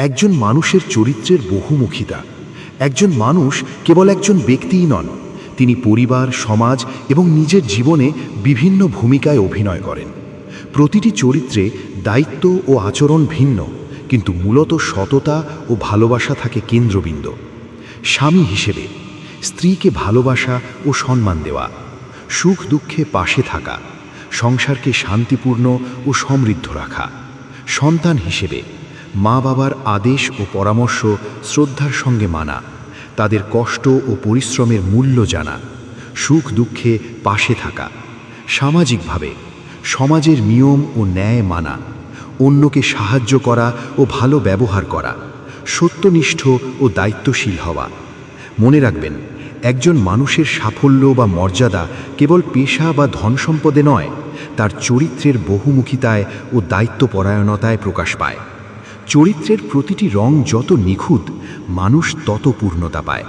একজন মানুষের চরিত্রের বহুমুখিতা। একজন মানুষ কেবল একজন ব্যক্তিই নন, তিনি পরিবার, সমাজ এবং নিজের জীবনে বিভিন্ন ভূমিকায় অভিনয় করেন। প্রতিটি চরিত্রে দায়িত্ব ও আচরণ ভিন্ন, কিন্তু মূলত সততা ও ভালোবাসা থাকে কেন্দ্রবিন্দু। স্বামী হিসেবে স্ত্রীকে ভালোবাসা ও সম্মান দেওয়া, সুখ দুঃখে পাশে থাকা, সংসারকে শান্তিপূর্ণ ও সমৃদ্ধ রাখা। সন্তান হিসেবে মা বাবার আদেশ ও পরামর্শ শ্রদ্ধার সঙ্গে মানা, তাদের কষ্ট ও পরিশ্রমের মূল্য জানা, সুখ দুঃখে পাশে থাকা। সামাজিকভাবে সমাজের নিয়ম ও ন্যায় মানা, অন্যকে সাহায্য করা ও ভালো ব্যবহার করা, সত্যনিষ্ঠ ও দায়িত্বশীল হওয়া। মনে রাখবেন, একজন মানুষের সাফল্য বা মর্যাদা কেবল পেশা বা ধনসম্পদে নয়, তার চরিত্রের বহুমুখিতায় ও দায়িত্বপরায়ণতায় প্রকাশ পায়। চরিত্রের প্রতিটি রং যত নিখুঁত, মানুষ তত পূর্ণতা পায়।